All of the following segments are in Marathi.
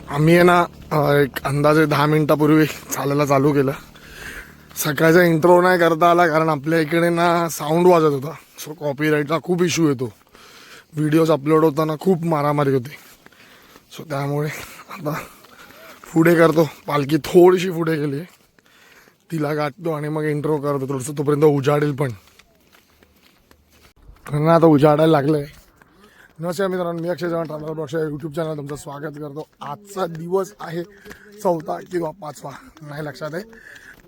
आम्ही आहे ना एक अंदाजे 10 मिनिटापूर्वी चालायला चालू केलं. सकाळचा इंट्रो नाही करता आला कारण आपल्या इकडे ना साऊंड वाजत होता. सो कॉपीराईटचा खूप इश्यू येतो. व्हिडिओज अपलोड होताना खूप मारामारी होते. सो त्यामुळे आता पुढे करतो. पालखी थोडीशी पुढे गेली आहे, तिला गाठतो आणि मग इंट्रो करतो थोडंसं. तोपर्यंत उजाडेल पण आता उजाडायला लागलं आहे. नमस्कार मित्रांनो, मी अक्षय चव्हाण ट्रॅव्हलर ब्लॉग्स या यूट्यूब चॅनल तुमचं स्वागत करतो. आजचा दिवस आहे 4था किंवा 5वा नाही लक्षात आहे.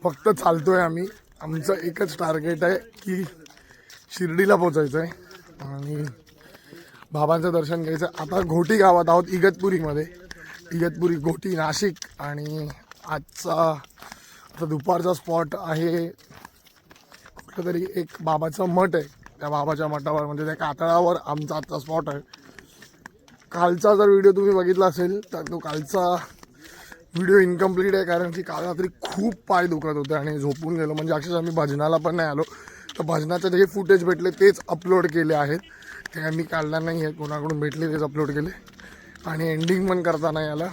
फक्त चालतोय आम्ही. आमचं एकच टार्गेट आहे की शिर्डीला पोचायचं आहे आणि बाबांचं दर्शन घ्यायचं. आता घोटी गावात आहोत, इगतपुरीमध्ये. इगतपुरी, घोटी, नाशिक. आणि आजचा आता दुपारचा स्पॉट आहे कुठलं तरी एक बाबाचं मठ आहे. त्या बाबाच्या मठावर म्हणजे त्या कातळावर आमचा आजचा स्पॉट आहे. कालचा जर व्हिडिओ तुम्ही बघितला असेल तर तो कालचा व्हिडिओ इनकम्प्लीट आहे, कारण की काल रात्री खूप पाय दुखत होते आणि झोपून गेलो. म्हणजे अक्षरशः आम्ही भजनाला पण नाही आलो. तर भजनाचे जे फुटेज भेटले तेच अपलोड केले आहेत. ते काही मी काढला नाही आहे, कोणाकडून भेटले तेच अपलोड केले. आणि एंडिंग पण करता नाही आला.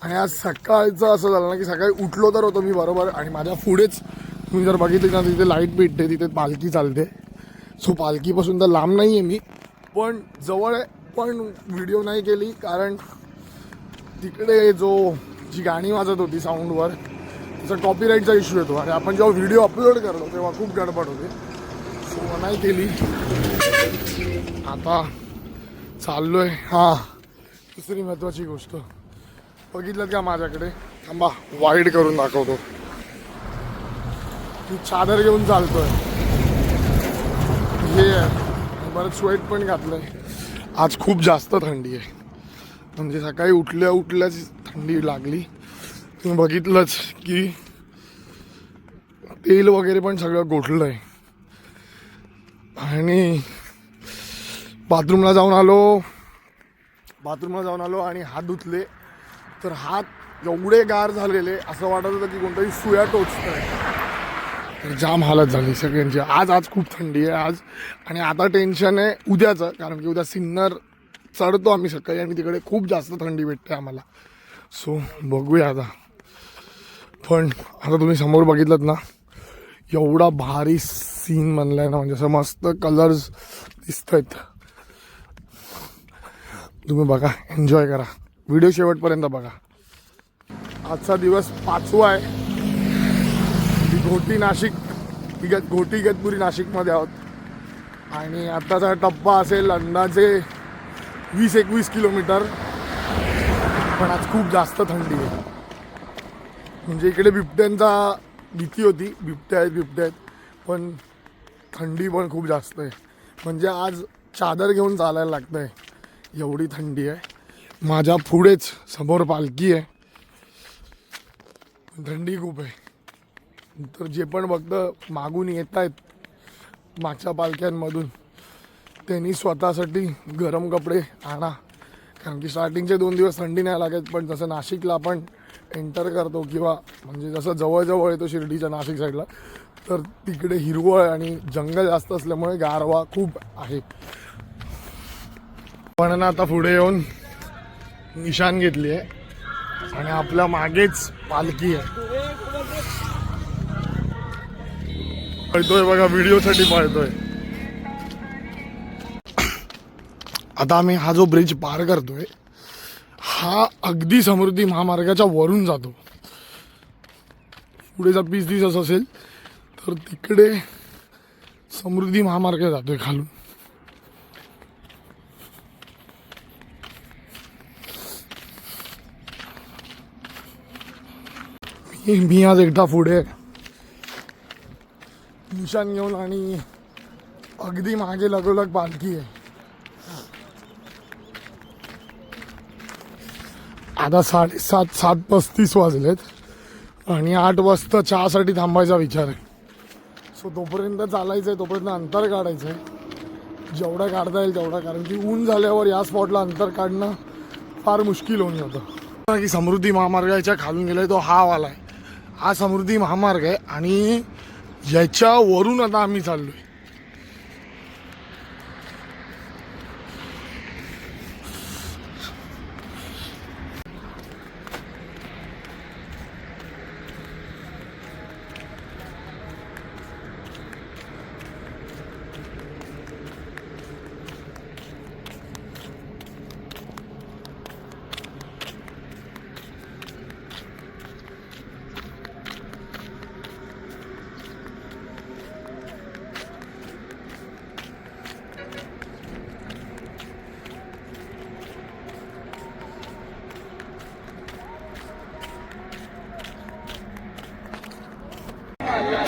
आणि आज सकाळचं असं झालं ना की सकाळी उठलो तर होतो मी बरोबर, आणि माझ्या पुढेच तुम्ही जर बघितले ना तिथे लाईट पेटते, तिथे पालखी चालते. सो पालखीपासून तर लांब नाही आहे मी, पण जवळ आहे. पण व्हिडिओ नाही केली कारण तिकडे जी गाणी वाजत होती साऊंडवर त्याचा कॉपीराईटचा इश्यू येतो. आणि आपण जेव्हा व्हिडिओ अपलोड करतो तेव्हा खूप गडबड होते. सो नाही केली. आता चाललो आहे. हां, दुसरी महत्त्वाची गोष्ट बघितलं का माझ्याकडे, थांबा वाईड करून दाखवतो. मी चादर घेऊन चालतोय. हे बरं स्वेट पण घातलंय. आज खूप जास्त थंडी आहे. म्हणजे सकाळी उठल्याच थंडी लागली. तुम्ही बघितलंच की तेल वगैरे पण सगळं गोठलं आहे. आणि बाथरूमला जाऊन आलो आणि हात धुतले तर हात एवढे गार झालेले असं वाटत होतं की कोणतरी सुया टोचतंय. तर जाम हालत झाली सगळ्यांची. आज खूप थंडी आहे आज. आणि आता टेन्शन आहे उद्याचं, कारण की उद्या सिन्नर चढतो आम्ही सकाळी आणि तिकडे खूप जास्त थंडी भेटते आम्हाला. सो बघूया आता. पण आता तुम्ही समोर बघितलं ना, एवढा भारी सीन बनलाय ना, म्हणजे असं मस्त कलर्स दिसत आहेत. तुम्ही बघा, एन्जॉय करा, व्हिडिओ शेवटपर्यंत बघा. आजचा दिवस 5वा आहे. घोटी इगतपुरी नाशिकमध्ये आहोत. आणि आत्ताचा टप्पा असेल अंदाजे 20-21 किलोमीटर. पण आज खूप जास्त थंडी आहे. म्हणजे इकडे बिबट्यांचा भीती होती, बिबट्या आहेत, पण थंडी पण खूप जास्त आहे. म्हणजे आज चादर घेऊन चालायला लागतं आहे, एवढी थंडी आहे. माझ्या पुढेच समोर पालखी आहे, थंडी खूप आहे. तर जे पण भक्त मागून येत आहेत मागच्या पालख्यांमधून, त्यांनी स्वतःसाठी गरम कपडे आणा. कारण की स्टार्टिंगचे 2 दिवस थंडी नाही लागत, पण जसं नाशिकला आपण एंटर करतो किंवा म्हणजे जसं जवळ येतो शिर्डीच्या नाशिक साईडला, तर तिकडे हिरवळ आणि जंगल जास्त असल्यामुळे गारवा खूप आहे. पण ना आता पुढे येऊन निशाण घेतली आहे आणि आपल्या मागेच पालखी आहे. पळतोय बघा, व्हिडिओसाठी पळतोय. आता आम्ही हा जो ब्रिज पार करतोय हा अगदी समृद्धी महामार्गाच्या वरून जातो. पुढे जर 20 दिवस असेल तर तिकडे समृद्धी महामार्ग जातोय खालून. मी आज एकदा पुढे निशाण घेऊन आणि अगदी मागे लगोलग पालखी आहे. आता 7:35 वाजलेत आणि 8 वाजता चहासाठी थांबायचा विचार आहे. सो तोपर्यंत चालायचं आहे, तोपर्यंत अंतर काढायचं आहे जेवढं काढता येईल तेवढं. कारण की ऊन झाल्यावर या स्पॉटला अंतर काढणं फार मुश्किल होऊन जातं. की समृद्धी महामार्गाच्या खालून गेलाय तो हा वाला आहे. हा समृद्धी महामार्ग आहे आणि याच्यावरून आता आम्ही चाललोय.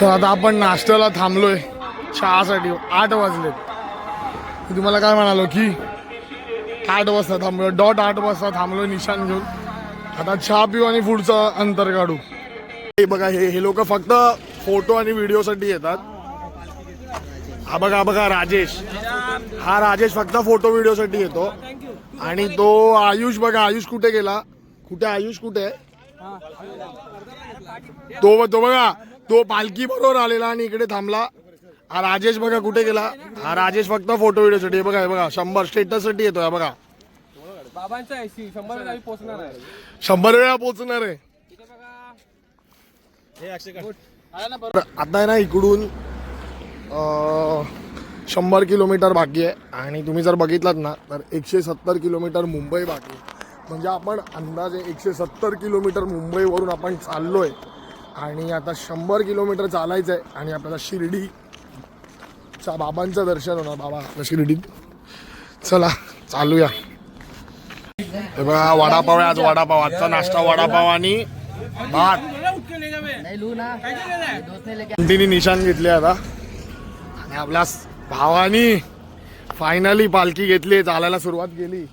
तर आता आपण नाश्त्याला थांबलोय चहासाठी. 8 वाजलेत. मी तुम्हाला काय म्हणालो की 8 वाजता थांबलो, डॉट 8 वाजता थांबलो निशाण घेऊन. आता चहा पिऊ आणि पुढचं अंतर काढू. हे बघा, हे लोक फक्त फोटो आणि व्हिडिओसाठी येतात. हा बघा राजेश. हा राजेश फक्त फोटो व्हिडिओसाठी येतो. आणि तो आयुष बघा, आयुष कुठे गेला? आयुष कुठे आहे? तो बघा, तो पालखी बरोबर आलेला आणि इकडे थांबला. हा राजेश बघा कुठे गेला? हा राजेश फक्त फोटो व्हिडिओसाठी. बघा 100 स्टेटस साठी येतोय. बघा बाबांचा 100 वेळा पोहोचणार आहे. 100 वेळा पोहोचणार आहे. आता आहे ना इकडून 100 किलोमीटर बाकी आहे. आणि तुम्ही जर बघितलात ना तर 170 किलोमीटर मुंबई बाकी आहे. म्हणजे आपण अंदाजे 170 किलोमीटर मुंबईवरून आपण चाललोय. आणि आता 100 किलोमीटर चालायचं आहे आणि आपल्याला शिर्डीच्या बाबांचं दर्शन होणार. बाबा आपल्या शिर्डीत. चला चालूया. हे बघा वडापाव आहे आज. वडापाव आजचा नाश्ता वडापाव आणि भात. तिने निशाण घेतले आता. आणि आपल्या भावानी फायनली पालखी घेतली, चालायला सुरुवात केली.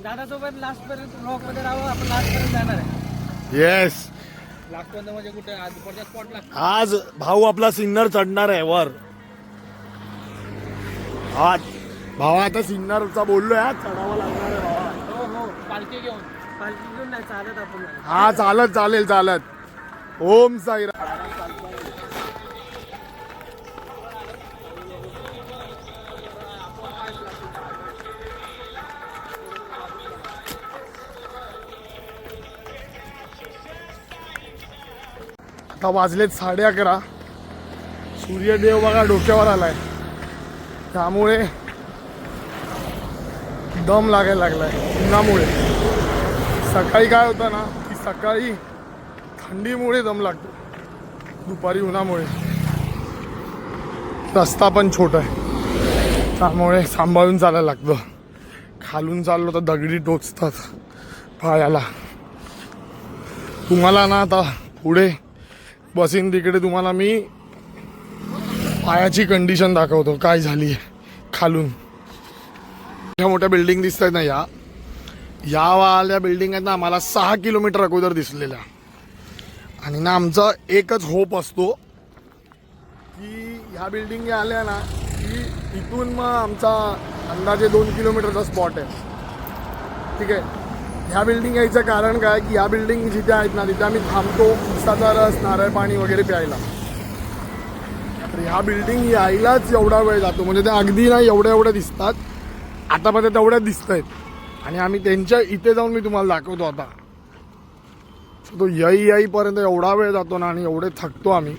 दादासोबत लास्ट पर्यंत ब्लॉक मध्ये राहू. आपण लास्ट पर्यंत जाणार आहे. येस, लास्ट पर्यंत म्हणजे कुठे आज पुढच्या स्पॉटला. आज भाऊ आपला सिन्नर चढणार आहे वर. आज भावा आता सिन्नरचा बोललोय. आज चढावं लागणार आहे भावा. हो पालखी घेऊन नाही चालत आपण. हा चालत. ओम साईराम. आता वाजलेत 11:30. सूर्यदेव बघा डोक्यावर आलाय. त्यामुळे दम लागायला लागलाय उन्हामुळे. सकाळी काय होतं ना की सकाळी थंडीमुळे दम लागतो, दुपारी उन्हामुळे. रस्ता पण छोटा आहे त्यामुळे सांभाळून चालायला लागतं. खालून चाललो तर दगडी टोचतात पायाला. तुम्हाला ना आता पुढे बसीन तिकडे तुम्हाला मी पायाची कंडिशन दाखवतो काय झाली आहे खालून. मोठ्या बिल्डिंग दिसत आहेत ना, या वाल्या बिल्डिंग आहेत ना आम्हाला 6 किलोमीटर अगोदर दिसलेल्या. आणि ना आमचा एकच होप असतो की ह्या बिल्डिंग आल्या ना की इथून मग आमचा अंदाजे 2 किलोमीटरचा स्पॉट आहे. ठीक आहे. ह्या बिल्डिंग यायचं कारण काय की ह्या बिल्डिंग जिथे आहेत ना तिथे आम्ही थांबतो उसाचा रस, नारळ पाणी वगैरे प्यायला. तर ह्या बिल्डिंग यायलाच एवढा वेळ जातो. म्हणजे ते अगदी ना एवढ्या दिसतात. आतापर्यंत तेवढ्याच दिसत आहेत. आणि आम्ही त्यांच्या इथे जाऊन मी तुम्हाला दाखवतो आता. तो येईपर्यंत एवढा वेळ जातो ना आणि एवढे थकतो आम्ही.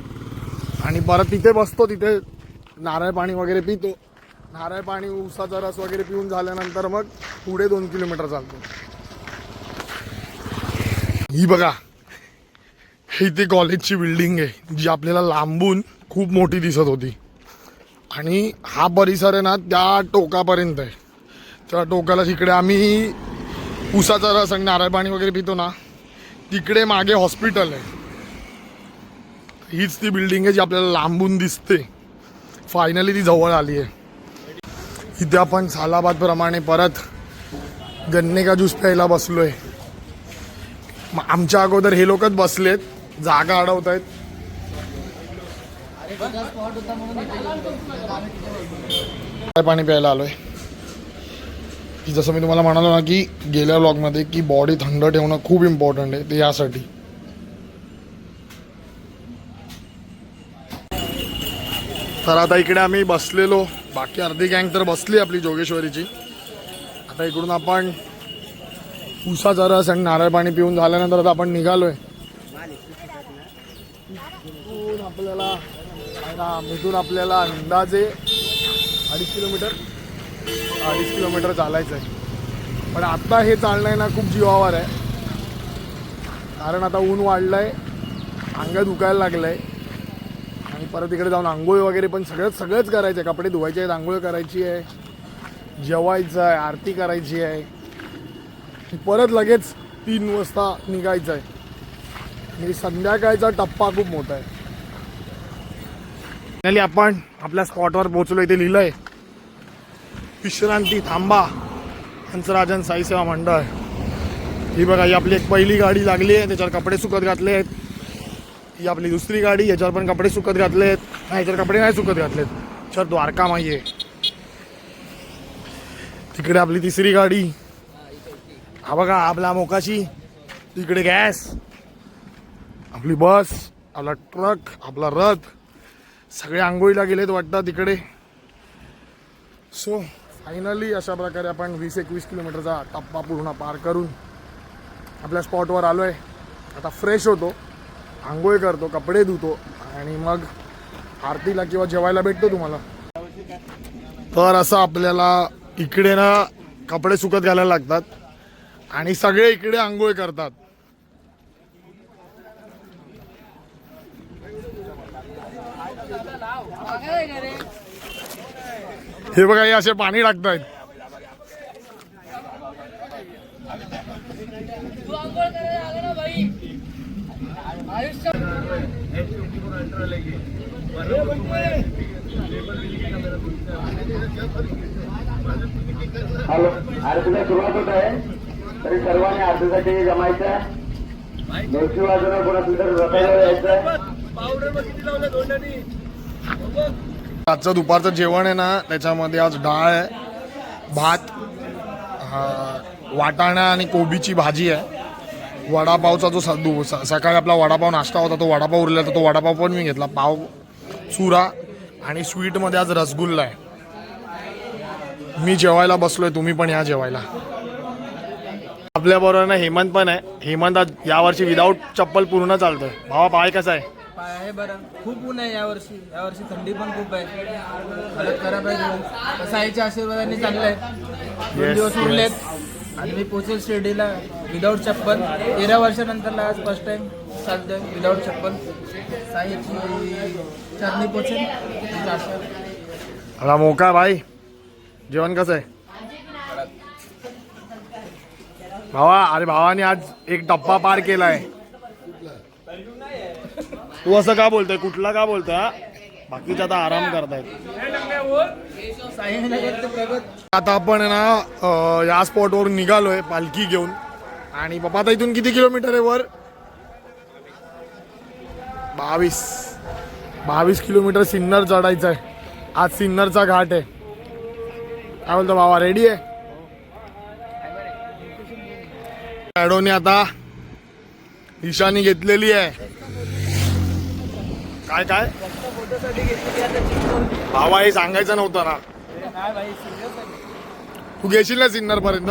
आणि परत तिथे बसतो, तिथे नारळ पाणी वगैरे पितो. नारळ पाणी उसाचा रस वगैरे पिऊन झाल्यानंतर मग पुढे 2 किलोमीटर चालतो. ही बघा, ही ती कॉलेजची बिल्डिंग आहे जी आपल्याला लांबून खूप मोठी दिसत होती. आणि हा परिसर आहे ना त्या टोकापर्यंत आहे. त्या टोकाला तिकडे आम्ही उसाचा रस आणि नारळ पाणी वगैरे पितो ना, तिकडे मागे हॉस्पिटल आहे. हीच ती बिल्डिंग आहे जी आपल्याला लांबून दिसते. फायनली ती जवळ आली आहे. इथे आपण सालाबाद प्रमाणे परत गन्ने का ज्यूस प्यायला बसलोय. आमच्या अगोदर हे लोकच बसलेत, जागा अडवत आहेत. पाणी प्यायला आलोय. की जसं मी तुम्हाला म्हणालो ना की गेल्या व्लॉगमध्ये की बॉडी थंड ठेवणं खूप इम्पॉर्टंट आहे. ते यासाठी तर आता इकडे आम्ही बसलेलो. बाकी अर्धी गँग तर बसली आपली जोगेश्वरीची. आता इकडून आपण उसाचा रस आणि नारळ पाणी पिऊन झाल्यानंतर आता आपण निघालोय. इथून आपल्याला अंदाजे 2.5 किलोमीटर चालायचं आहे. पण आता हे चालणं आहे ना खूप जीवावर आहे. कारण आता ऊन वाढलंय, अंग दुखायला लागलंय. आणि परत इकडे जाऊन आंघोळ वगैरे पण सगळंच करायचं आहे. कपडे धुवायचे आहेत, आंघोळ करायची आहे, जेवायचं आहे, आरती करायची आहे. परत लगेच 3 वाजता निघायचं आहे. आणि संध्याकाळचा टप्पा खूप मोठा आहे. फायनली आपण आपल्या स्पॉटवर पोहोचलो. इथे लिहिलंय विश्रांती थांबा हंसराजन साई सेवा मंडळ. ही बघा, ही आपली एक पहिली गाडी लागली आहे, त्याच्यावर कपडे सुकत घातले आहेत. ही आपली दुसरी गाडी, याच्यावर पण कपडे सुकत घातले आहेत. नाही, याच्यावर कपडे नाही सुकत घातलेत. याच्यावर द्वारका माई आहे. तिकडे आपली तिसरी गाडी, हा बघा आपला मोकाशी. तिकडे गॅस, आपली बस, आपला ट्रक, आपला रथ. सगळे आंघोळीला गेलेत वाटतं तिकडे. सो फायनली अशा प्रकारे आपण 20-21 किलोमीटरचा टप्पा पूर्ण पार करून आपल्या स्पॉटवर आलो आहे. आता फ्रेश होतो, आंघोळ करतो, कपडे धुतो आणि मग आरतीला किंवा जेवायला भेटतो तुम्हाला. तर असं आपल्याला इकडे ना कपडे सुकत घालायला लागतात आणि सगळे इकडे आंघोळ करतात. हे बघा, हे असे पाणी टाकतायत. हॅलो, आरतीला सुरुवात होत आहे. तरी सर्वांनी आरतीसाठी जमायचं. नोशी वाजवणं कोणाचं तर रथाला यायचं. आजचं दुपारचं जेवण आहे ना, त्याच्यामध्ये आज डाळ आहे, भात, वाटाणा आणि कोबीची भाजी आहे. वडापावचा जो सकाळी आपला वडापाव नाश्ता होता, तो वडापाव उरला, तर तो वडापाव पण मी घेतला. पाव, चुरा आणि स्वीटमध्ये आज रसगुल्ला आहे. मी जेवायला बसलोय, तुम्ही पण या जेवायला. आपल्याबरोबर ना हेमंत पण आहे. हेमंत आज यावर्षी विदाऊट चप्पल पूर्ण चालतोय. भावा, पाय कसा आहे? पाय आहे बरं. खूप ऊन आहे यावर्षी थंडी पण खूप आहे. हालत खराब आहे. साईच्या आशीर्वादाने चाललंय. 2 दिवस उरलेत आणि मी पोचेल शिर्डीला विदाऊट चप्पल. 13 वर्षानंतरला आज फर्स्ट टाइम चालतोय विदाऊट चप्पल. साईची चरणी पोचेल. मला मोका भाई. जेवण कसं आहे भावा? अरे भावाने आज एक टप्पा पार केलाय. तू असं का बोलतोय? कुठला का बोलतोय? बाकीचे आता आराम करतायत. आता आपण आहे ना या स्पॉटवरून निघालोय पालखी घेऊन. आणि बाबा आता इथून किती किलोमीटर आहे वर? 22 किलोमीटर सिन्नर चढायचं आहे. आज सिन्नरचा घाट आहे. काय बोलतो बाबा, रेडी आहे? शॅडोने आता निशाणी घेतलेली आहे. काय काय भावा, हे सांगायचं नव्हतं ना. तू घेशील ना सिन्नर पर्यंत?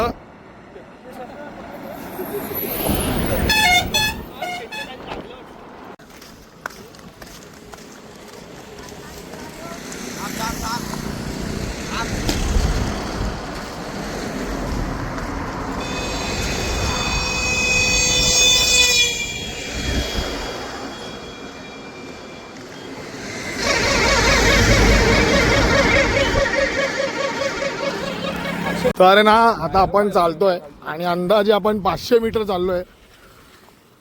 तर ना आता आपण चालतोय आणि अंदाजे आपण 500 मीटर चाललोय.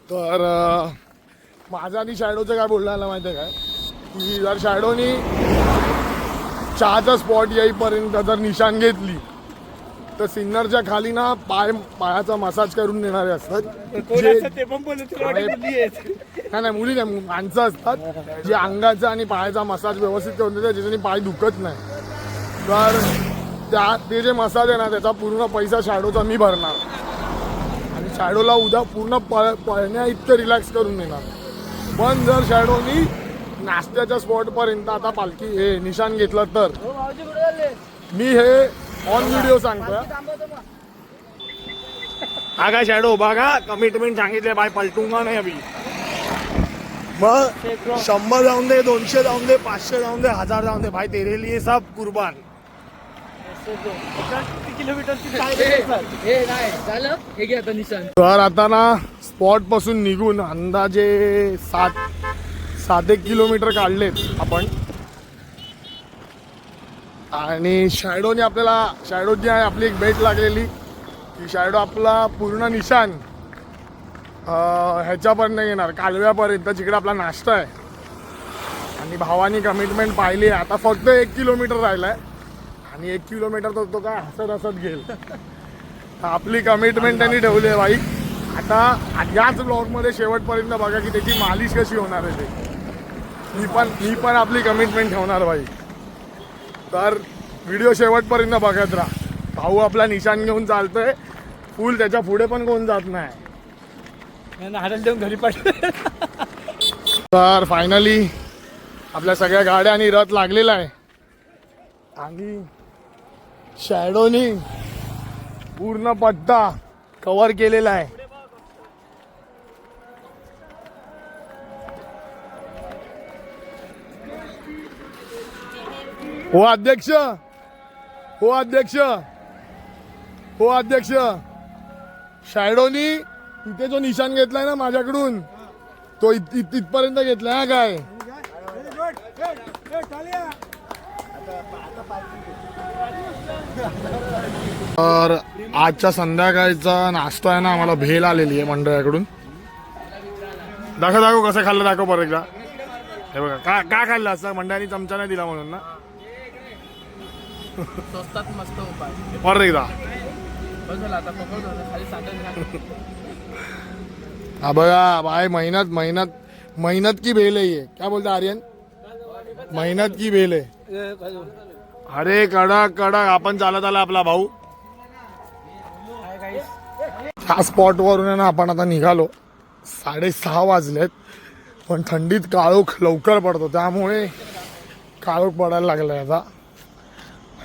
तर माझा आणि शॅडोचं काय बोलण्याला माहिती आहे काय, की जर शॅडोनी चहाचा स्पॉट येईपर्यंत जर निशाण घेतली तर सिन्नरच्या खाली ना पायाचा मसाज करून देणारे असतात. नाही, मुली नाही, माणसं असतात जे अंगाचा आणि पायाचा मसाज व्यवस्थित करून देतात, ज्याच्याने पाय दुखत नाही. तर ते जे मसाज आहे ना, त्याचा पूर्ण पैसा शॅडोचा मी भरणार आणि शॅडोला उद्या पूर्ण पळण्या इतकं रिलॅक्स करून देणार. पण जर शॅडोनी नाश्त्याच्या स्पॉटपर्यंत आता पालखी हे निशाण घेतलं तर मी हे ऑन व्हिडिओ सांगतोय. हा काय शॅडो बघा, कमिटमेंट सांगितले बाय, पलटूंगा नाही अभि. मग 100 जाऊन दे, 200 जाऊन दे, 500 जाऊन दे, 1000 जाऊन दे भाई, तेरे लिए सब कुर्बान. तर आता ना स्पॉट पासून निघून अंदाजे 7-1 किलोमीटर काढलेत आपण. आणि शॅडोने शॅडोची आपली एक भेट लागलेली की शॅडो आपला पूर्ण निशाण ह्याच्यापर्यंत येणार, कालव्यापर्यंत, जिकडे आपला नाश्ता आहे. आणि आणि भावानी कमिटमेंट पाहिली. आता फक्त 1 किलोमीटर राहिलाय आणि 1 किलोमीटर तर तो काय हसत हसत घेईल. आपली कमिटमेंट त्यांनी ठेवली आहे बाई. आता याच ब्लॉगमध्ये शेवटपर्यंत बघा की त्याची मालिश कशी होणार आहे ते. मी पण आपली कमिटमेंट ठेवणार बाई. तर व्हिडिओ शेवटपर्यंत बघत राहा. भाऊ आपला निशाण घेऊन चालतोय फुल, त्याच्या पुढे पण कोण जात नाही. हातात देऊन घरी पाठव. तर फायनली आपल्या सगळ्या गाड्या आणि रथ लागलेला आहे आणि शॅडोनी पूर्ण पट्टा कव्हर केलेला आहे. हो अध्यक्ष, हो अध्यक्ष, हो अध्यक्ष, शॅडोनी इथे जो निशाण घेतलाय ना माझ्याकडून तो इथपर्यंत घेतलाय हा काय. तर आजच्या संध्याकाळचा नाश्ता आहे ना, आम्हाला भेल आलेली आहे मंडळाकडून. दाखव कसं खाल्लं दाखव परत एकदा. हे बघा का खाल्लं असं, मंडळाने चमचा नाही दिला म्हणून ना. स्वस्तात मस्त उपाय. परत एकदा आता पकडतो खाली सांगत. हा बघा भाई, मेहनत की भेल है ये. क्या बोलता आर्यन, मेहनत की भेल है. अरे कडक आपण चालत आला आपला भाऊ. ह्या स्पॉट वरून ना आपण आता निघालो. 6:30 वाजलेत पण थंडीत काळोख लवकर पडतो त्यामुळे काळोख पडायला लागलाय आता.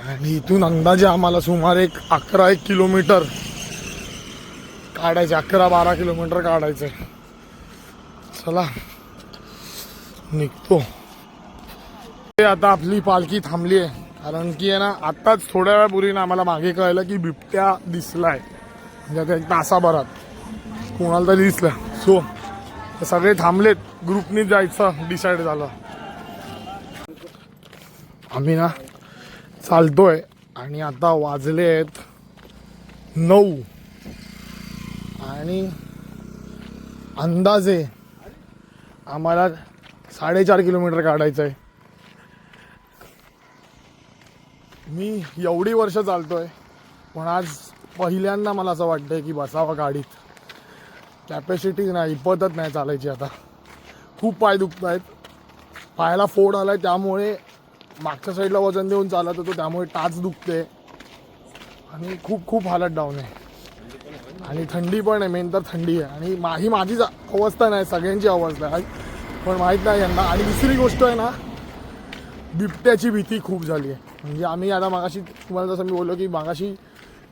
आणि इथून अंदाजे आम्हाला सुमारे 11-1 किलोमीटर काढायचे, 11-12 किलोमीटर काढायचे. चला निघतो. आता आपली पालखी थांबली आहे कारण की आहे ना, आत्ताच थोड्या वेळापूर्वी ना आम्हाला मागे कळलं की बिबट्या दिसलाय. म्हणजे आता 1 तासाभरात कोणाला तरी दिसलं. सो सगळे थांबलेत, ग्रुपनी जायचं डिसाईड झालं. आम्ही ना चालतोय आणि आता वाजले आहेत 9 आणि अंदाजे आम्हाला 4.5 किलोमीटर काढायचं आहे. मी एवढी वर्ष चालतोय पण आज पहिल्यांदा मला असं वाटतंय की बसावं गाडीत. कॅपॅसिटी नाही, हिंमतच नाही चालायची आता. खूप पाय दुखत आहेत, पायाला फोड आलाय त्यामुळे मागच्या साईडला वजन देऊन चालत होतो त्यामुळे टाच दुखते आणि खूप हालत डाऊन आहे. आणि थंडी पण आहे, मेन तर थंडी आहे. आणि ही माझीच अवस्था नाही, सगळ्यांची अवस्था आहे पण माहीत नाही यांना. आणि दुसरी गोष्ट आहे ना, बिबट्याची भीती खूप झाली आहे. म्हणजे आम्ही आता मागाशी तुम्हाला जसं मी बोललो की मागाशी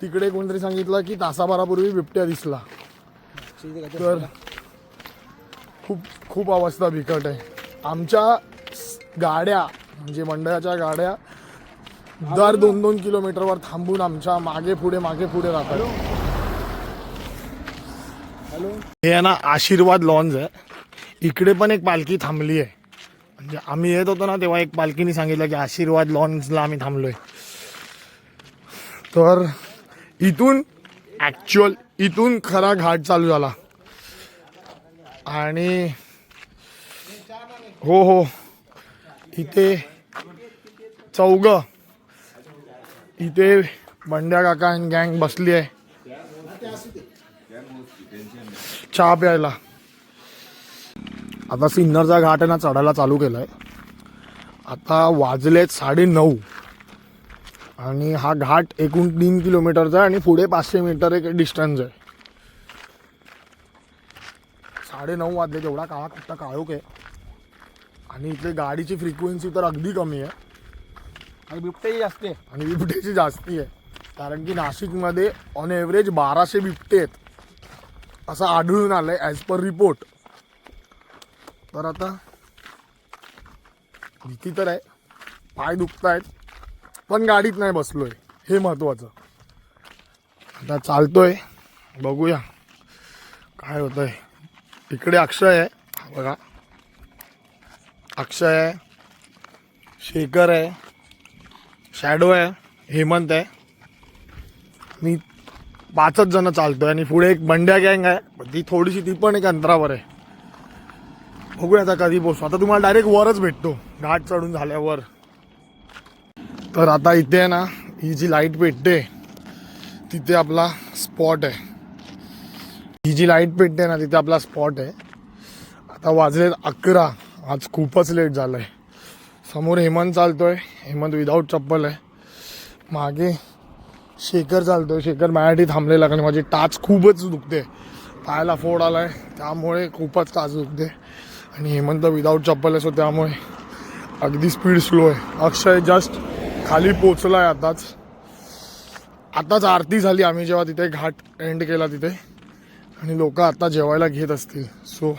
तिकडे कोणतरी सांगितलं की तासाभरापूर्वी बिबट्या दिसला. तर खूप अवस्था बिकट आहे. आमच्या गाड्या म्हणजे मंडळाच्या गाड्या दर 2-2 किलोमीटरवर थांबून आमच्या मागे पुढे राहतात. हे आहे ना आशीर्वाद लॉन्ज आहे. इकडे पण एक पालखी थांबली आहे. म्हणजे आम्ही येत होतो ना तेव्हा एक पालखीने सांगितलं की आशीर्वाद लॉन्जला आम्ही थांबलोय. तर इथून खरा घाट चालू झाला. आणि हो इथे चौघं इथे बंड्या काका आणि गँग बसली आहे चहा प्यायला. आता सिन्नरचा घाट आहे ना चढायला चालू केलाय. आता वाजलेत 9:30 आणि हा घाट एकूण 3 किलोमीटरचा आहे आणि पुढे 500 मीटर एक डिस्टन्स आहे. 9:30 वाजले, तेवढा काळा काळोख आहे आणि इथली गाडीची फ्रिक्वेन्सी तर अगदी कमी आहे आणि बिबट्याची जास्त आहे. आणि बिबट्याची जास्ती आहे कारण की नाशिकमध्ये ऑन एव्हरेज 1200 बिबटे आहेत असं आढळून आलंय ॲज पर रिपोर्ट. तर आता भीती तर आहे, पाय दुखत आहेत पण गाडीत नाही बसलोय, हे महत्त्वाचं. आता चालतोय, बघूया काय होतंय. इकडे अक्षय आहे बघा, अक्षय आहे, शेखर आहे, शॅडो आहे, हेमंत आहे. मी 5च जण चालतोय आणि पुढे एक बंड्या गँग आहे, ती थोडीशी ती पण एक अंतरावर आहे. बघूया आता कधी पोचतो. आता तुम्हाला डायरेक्ट वरच भेटतो घाट चढून झाल्यावर. तर आता इथे आहे ना, ही जी लाईट पेटते तिथे आपला स्पॉट आहे. ही जी लाईट पेटते ना तिथे आपला स्पॉट आहे. आता वाजलेत 11. आज खूपच लेट झालं आहे. समोर हेमंत चालतोय. हेमंत विदाऊट चप्पल आहे. मागे शेखर चालतोय. शेखर माझ्यासाठी थांबलेला कारण माझी टाच खूपच दुखते. पायाला फोड आला आहे त्यामुळे खूपच टाच दुखते. आणि हेमंत विदाऊट चप्पल आहे, सो त्यामुळे अगदी स्पीड स्लो आहे. अक्षय जस्ट खाली पोचला आहे आताच आरती झाली आम्ही जेव्हा तिथे घाट एंड केला तिथे. आणि लोक आता जेवायला घेत असतील, सो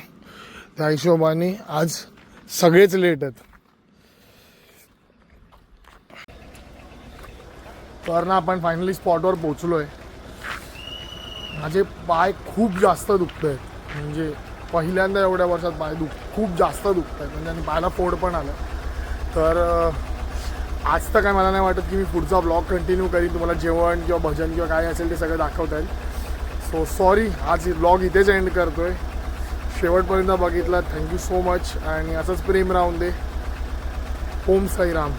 त्या हिशोबाने आज सगळेच लेट आहेत. तर ना आपण फायनली स्पॉटवर पोचलो आहे. माझे पाय खूप जास्त दुखत आहेत. म्हणजे पहिल्यांदा एवढ्या वर्षात पाय खूप जास्त दुखत आहेत. म्हणजे आणि पायाला फोड पण आलं. तर आज तर काय मला नाही वाटत की मी पुढचा ब्लॉग कंटिन्यू करीन. तुम्हाला जेवण किंवा भजन किंवा काय असेल ते सगळं दाखवता येईल. सो सॉरी, आज ब्लॉग इथेच एंड करतोय. शेवटपर्यंत बघितला, थँक्यू सो मच. आणि असंच प्रेम राहून दे. ओम साईराम.